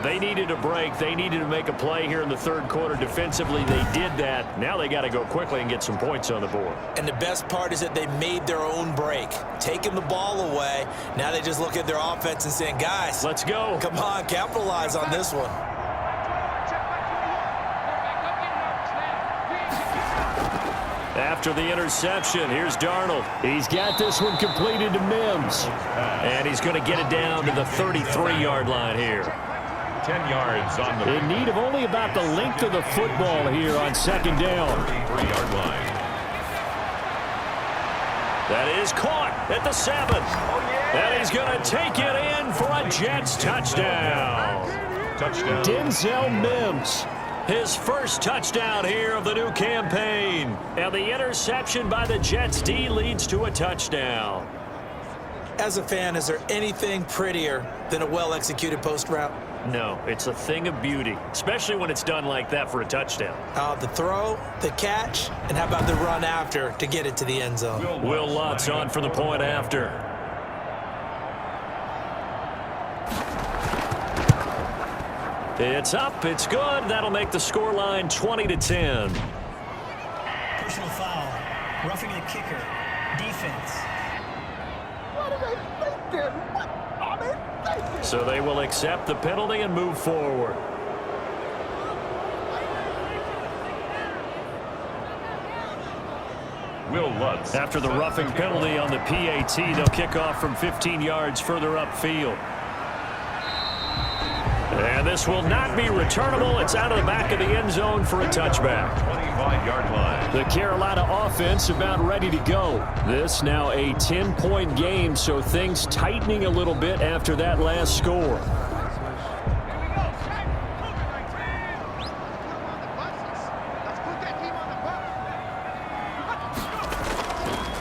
They needed a break. They needed to make a play here in the third quarter. Defensively, they did that. Now they got to go quickly and get some points on the board. And the best part is that they made their own break. Taking the ball away. Now they just look at their offense and saying, guys, let's go. Come on, capitalize on this one. After the interception, here's Darnold. He's got this one completed to Mims. And he's going to get it down to the 33-yard line here. 10 yards on the... In need of only about the length of the football here on second down. 33-yard line. That is caught at the 7. And he's going to take it in for a Jets touchdown. Touchdown. Denzel Mims. His first touchdown here of the new campaign. And the interception by the Jets D leads to a touchdown. As a fan, is there anything prettier than a well-executed post route? No, it's a thing of beauty, especially when it's done like that for a touchdown. The throw, the catch, and how about the run after to get it to the end zone? Will Lutz on for the point after. It's up, it's good. That'll make the scoreline 20-10. Personal foul. Roughing the kicker. Defense. What are they thinking? What are they thinking? So they will accept the penalty and move forward. Will Lutz. After the roughing penalty on the PAT, they'll kick off from 15 yards further upfield. And this will not be returnable. It's out of the back of the end zone for a touchback. 25-yard line. The Carolina offense about ready to go. This now a 10-point game, so things tightening a little bit after that last score.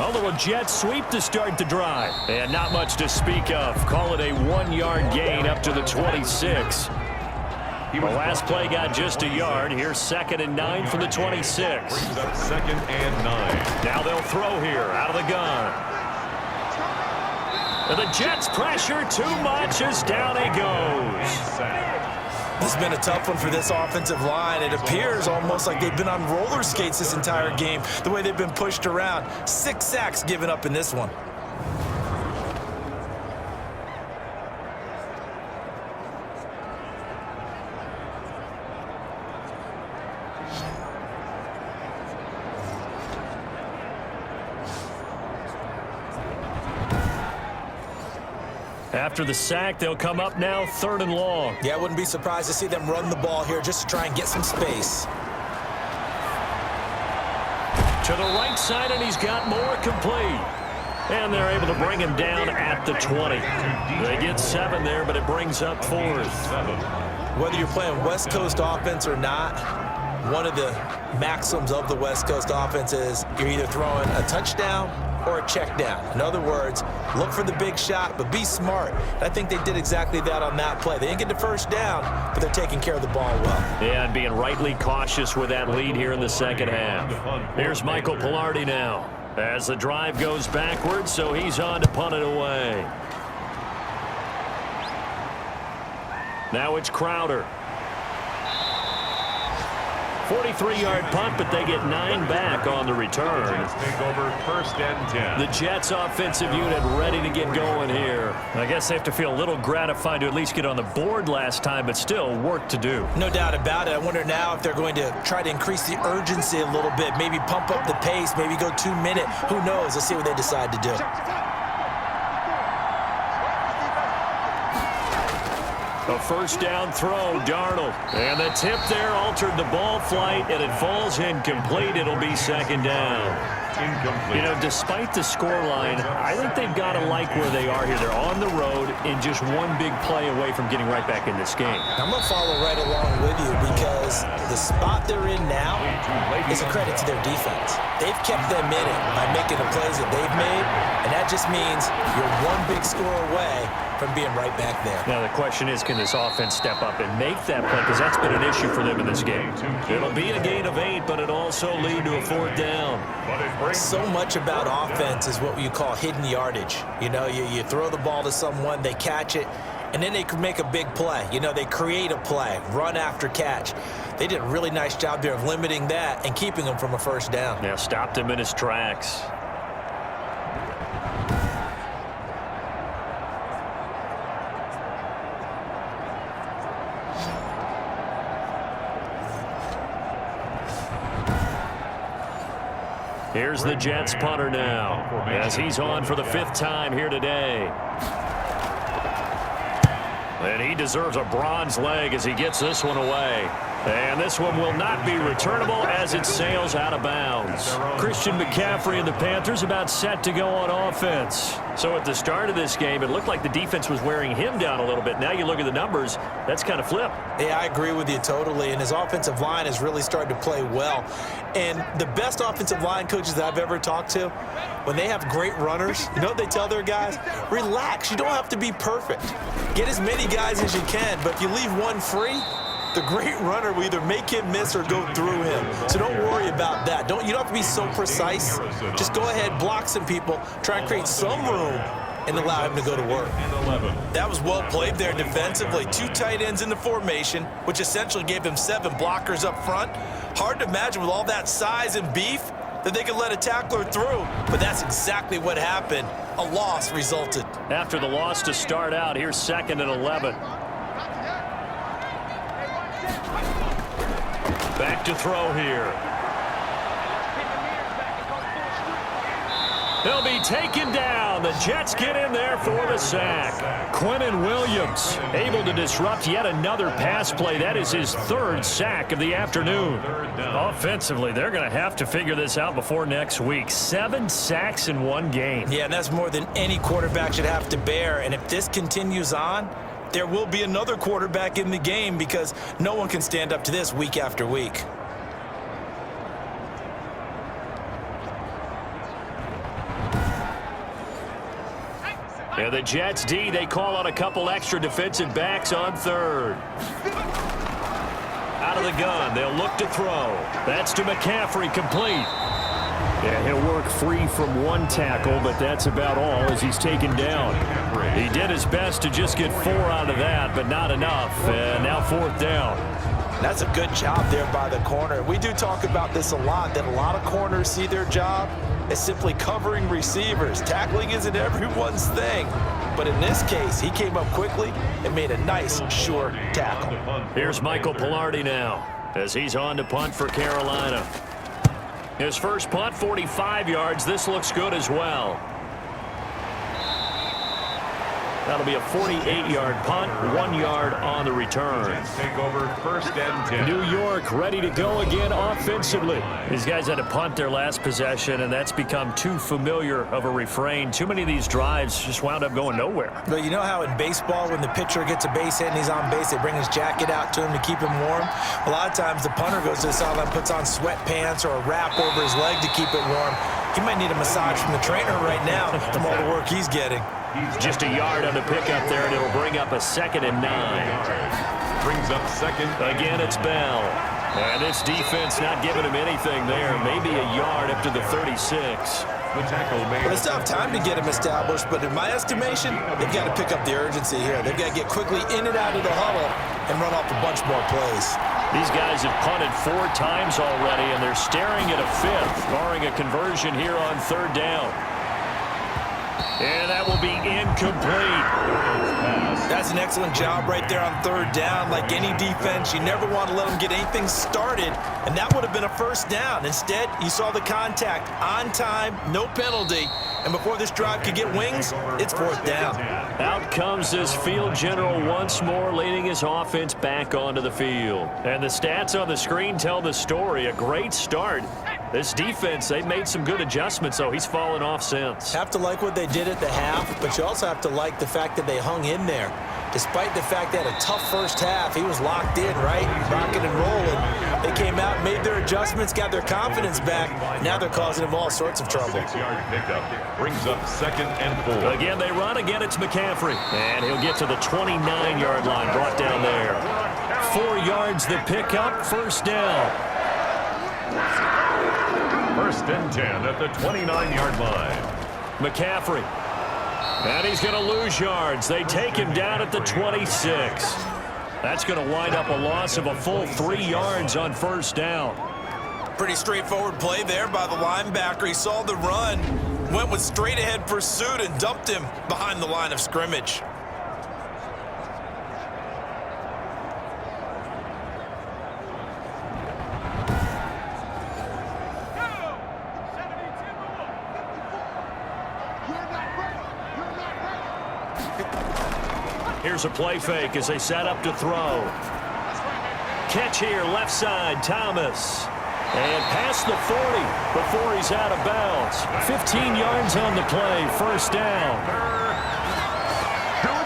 Although a jet sweep to start the drive. And not much to speak of. Call it a 1-yard gain up to the 26. The last play got just a yard. Here's 2nd and 9 from the 26. Brings up 2nd and 9. Now they'll throw here out of the gun. And the Jets pressure too much as down he goes. This has been a tough one for this offensive line. It appears almost like they've been on roller skates this entire game, the way they've been pushed around. 6 sacks given up in this one. After the sack, they'll come up now 3rd and long. Yeah, I wouldn't be surprised to see them run the ball here just to try and get some space. To the right side, and he's got more complete. And they're able to bring him down at the 20. They get 7 there, but it brings up 4th. Whether you're playing West Coast offense or not, one of the maxims of the West Coast offense is you're either throwing a touchdown or a check down. In other words, look for the big shot, but be smart. I think they did exactly that on that play. They didn't get the first down, but they're taking care of the ball well. Yeah, and being rightly cautious with that lead here in the second half. Here's Michael Pilardi now as the drive goes backwards, so he's on to punt it away. Now it's Crowder. 43-yard punt, but they get 9 back on the return. Take over 1st and 10. The Jets offensive unit ready to get going here. I guess they have to feel a little gratified to at least get on the board last time, but still work to do. No doubt about it. I wonder now if they're going to try to increase the urgency a little bit, maybe pump up the pace, maybe go 2-minute. Who knows? Let's see what they decide to do. A first down throw, Darnold. And the tip there altered the ball flight, and it falls incomplete. It'll be second down. Incomplete. You know, despite the scoreline, I think they've got to like where they are here. They're on the road and just one big play away from getting right back in this game. I'm going to follow right along with you because the spot they're in now is a credit to their defense. They've kept them in it by making the plays that they've made, and that just means you're one big score away from being right back there. Now the question is, can this offense step up and make that play? Because that's been an issue for them in this game. It'll be a gain of 8, but it'll also lead to a fourth down. So much about offense is what you call hidden yardage. You know, you throw the ball to someone, they catch it, and then they can make a big play. You know, they create a play, run after catch. They did a really nice job there of limiting that and keeping him from a first down. Now stopped him in his tracks. Here's the Jets punter now, as he's on for the 5th time here today. And he deserves a bronze leg as he gets this one away. And this one will not be returnable as it sails out of bounds. Christian McCaffrey and the Panthers about set to go on offense. So at the start of this game, it looked like the defense was wearing him down a little bit. Now you look at the numbers, that's kind of flipped. Yeah, I agree with you totally. And his offensive line has really started to play well. And the best offensive line coaches that I've ever talked to, when they have great runners, you know what they tell their guys? Relax. You don't have to be perfect. Get as many guys as you can, but if you leave one free, the great runner will either make him miss or go through him. So don't worry about that. You don't have to be so precise. Just go ahead, block some people, try and create some room, and allow him to go to work. That was well played there defensively. 2 tight ends in the formation, which essentially gave them 7 blockers up front. Hard to imagine with all that size and beef that they could let a tackler through, but that's exactly what happened. A loss resulted. After the loss to start out, here's 2nd and 11. Back to throw here. He'll be taken down. The Jets get in there for the sack. Quinnen Williams able to disrupt yet another pass play. That is his 3rd sack of the afternoon. Offensively, they're going to have to figure this out before next week. 7 sacks in one game. Yeah, and that's more than any quarterback should have to bear. And if this continues on, there will be another quarterback in the game because no one can stand up to this week after week. Yeah, the Jets D, they call on a couple extra defensive backs on 3rd. Out of the gun, they'll look to throw. That's to McCaffrey, complete. Yeah, he'll work free from 1 tackle, but that's about all as he's taken down. He did his best to just get 4 out of that, but not enough. And now 4th down. That's a good job there by the corner. We do talk about this a lot, that a lot of corners see their job as simply covering receivers. Tackling isn't everyone's thing. But in this case, he came up quickly and made a nice, sure tackle. Here's Michael Pilardi now as he's on to punt for Carolina. His first punt, 45 yards. This looks good as well. That'll be a 48-yard punt, 1 yard on the return. Take over 1st and 10. New York ready to go again offensively. These guys had to punt their last possession, and that's become too familiar of a refrain. Too many of these drives just wound up going nowhere. But you know how in baseball, when the pitcher gets a base hit and he's on base, they bring his jacket out to him to keep him warm? A lot of times the punter goes to the sideline, puts on sweatpants or a wrap over his leg to keep it warm. He might need a massage from the trainer right now from all the work he's getting. Just a yard on the pickup there, and it'll bring up a 2nd and 9. Brings up 2nd. Again, it's Bell. And this defense not giving him anything there. Maybe a yard up to the 36. The tackle made. Well, they still have time to get him established, but in my estimation, they've got to pick up the urgency here. They've got to get quickly in and out of the huddle and run off a bunch more plays. These guys have punted 4 times already, and they're staring at a 5th, barring a conversion here on 3rd down. And that will be incomplete. That's an excellent job right there on third down. Like any defense, you never want to let them get anything started, and that would have been a first down. Instead, you saw the contact on time, no penalty, and before this drive could get wings, it's fourth down. Out comes this field general once more, leading his offense back onto the field. And the stats on the screen tell the story. A great start. This defense, they've made some good adjustments, so he's fallen off since. Have to like what they did at the half, but you also have to like the fact that they hung in there. Despite the fact they had a tough first half, he was locked in, right? Rocking and rolling. They came out, made their adjustments, got their confidence back. Now they're causing him all sorts of trouble. 6-yard pickup brings up 2nd and 4. Again, they run. Again, it's McCaffrey. And he'll get to the 29-yard line, brought down there. 4 yards the pickup, first down. 1st and 10 at the 29-yard line. McCaffrey. And he's going to lose yards. They take him down at the 26. That's going to wind up a loss of a full 3 yards on first down. Pretty straightforward play there by the linebacker. He saw the run, went with straight-ahead pursuit, and dumped him behind the line of scrimmage. Here's a play fake as they set up to throw. Catch here, left side, Thomas. And past the 40 before he's out of bounds. 15 yards on the play, first down.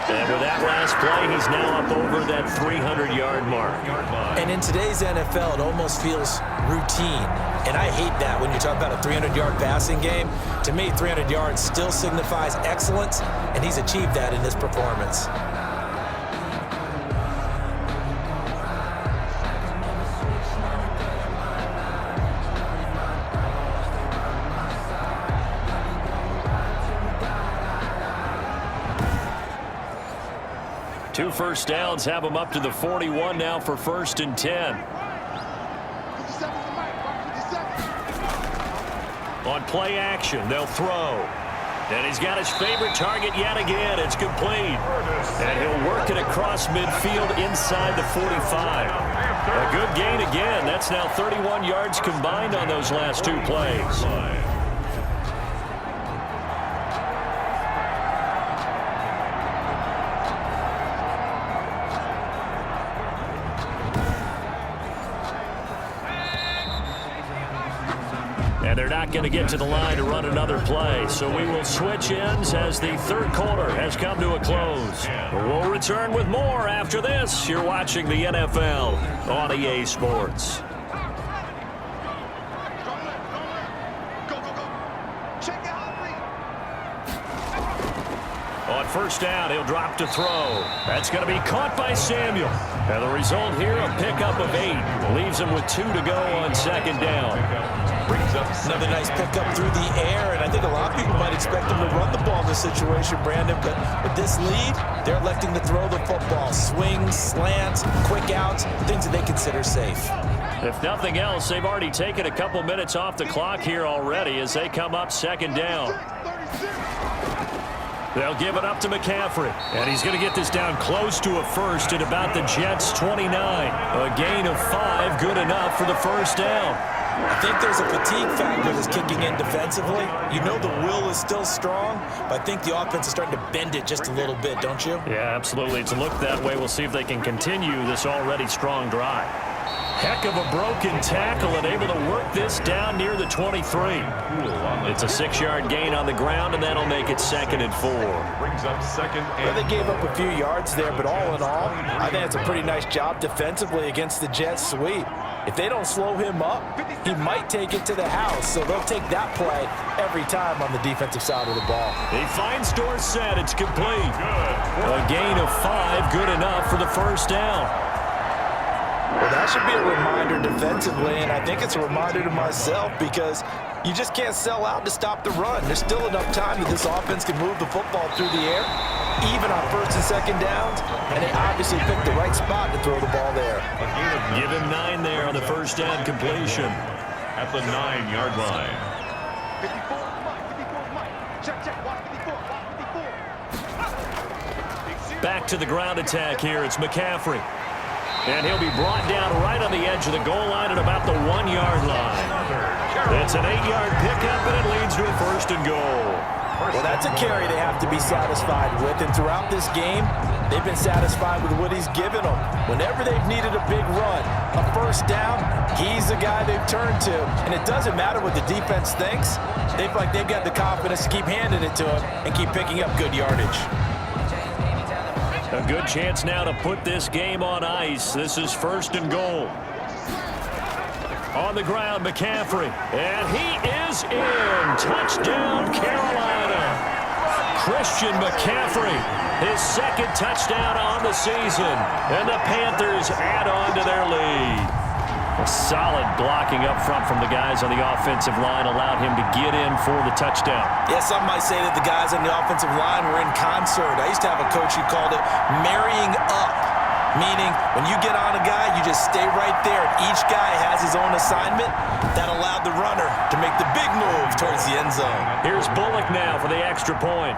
And with that last play, he's now up over that 300-yard mark. And in today's NFL, it almost feels routine. And I hate that when you talk about a 300-yard passing game. To me, 300 yards still signifies excellence, and he's achieved that in this performance. Two first downs have him up to the 41 now for 1st and 10. On play action, they'll throw. And he's got his favorite target yet again. It's complete. And he'll work it across midfield inside the 45. A good gain again. That's now 31 yards combined on those last 2 plays. And they're not going to get to the line to run another play. So we will switch ends as the third quarter has come to a close. We'll return with more after this. You're watching the NFL on EA Sports. On first down, he'll drop to throw. That's going to be caught by Samuel. And the result here, a pickup of 8. Leaves him with 2 to go on second down. Another nice pickup through the air, and I think a lot of people might expect him to run the ball in this situation, Brandon, but with this lead, they're electing to throw the football. Swings, slants, quick outs, things that they consider safe. If nothing else, they've already taken a couple minutes off the clock here already as they come up second down. They'll give it up to McCaffrey, and he's going to get this down close to a first at about the Jets' 29. A gain of 5, good enough for the first down. I think there's a fatigue factor that's kicking in defensively. You know the will is still strong, but I think the offense is starting to bend it just a little bit, don't you? Yeah, absolutely. It's looked that way. We'll see if they can continue this already strong drive. Heck of a broken tackle and able to work this down near the 23. It's a 6-yard gain on the ground, and that'll make it 2nd and 4. Brings up 2nd and They gave up a few yards there, but all in all, I think it's a pretty nice job defensively against the Jets sweep. If they don't slow him up, he might take it to the house, so they'll take that play every time on the defensive side of the ball. He finds Dorsett. It's complete. A gain of 5, good enough for the first down. Well, that should be a reminder defensively, and I think it's a reminder to myself because you just can't sell out to stop the run. There's still enough time that this offense can move the football through the air, even on 1st and 2nd downs, and they obviously picked the right spot to throw the ball there. Give him 9 there on the first down completion. at the 9-yard line. back to the ground attack here. It's McCaffrey. And he'll be brought down right on the edge of the goal line at about the 1-yard line. It's an 8-yard pickup, and it leads to a 1st and goal. Well, that's a carry they have to be satisfied with. And throughout this game, they've been satisfied with what he's given them. Whenever they've needed a big run, a 1st down, he's the guy they've turned to. And it doesn't matter what the defense thinks. They feel like they've got the confidence to keep handing it to him and keep picking up good yardage. A good chance now to put this game on ice. This is 1st and goal. On the ground, McCaffrey. And he is in. Touchdown, Carolina. Christian McCaffrey, his 2nd touchdown on the season. And the Panthers add on to their lead. A solid blocking up front from the guys on the offensive line allowed him to get in for the touchdown. Yeah, some might say that the guys on the offensive line were in concert. I used to have a coach who called it marrying up, meaning when you get on a guy, you just stay right there. Each guy has his own assignment that allowed the runner to make the big move towards the end zone. Here's Bullock now for the extra point.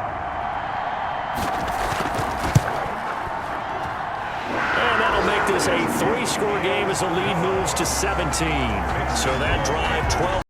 And that'll make this a 3-score game as the lead moves to 17. So that drive 12.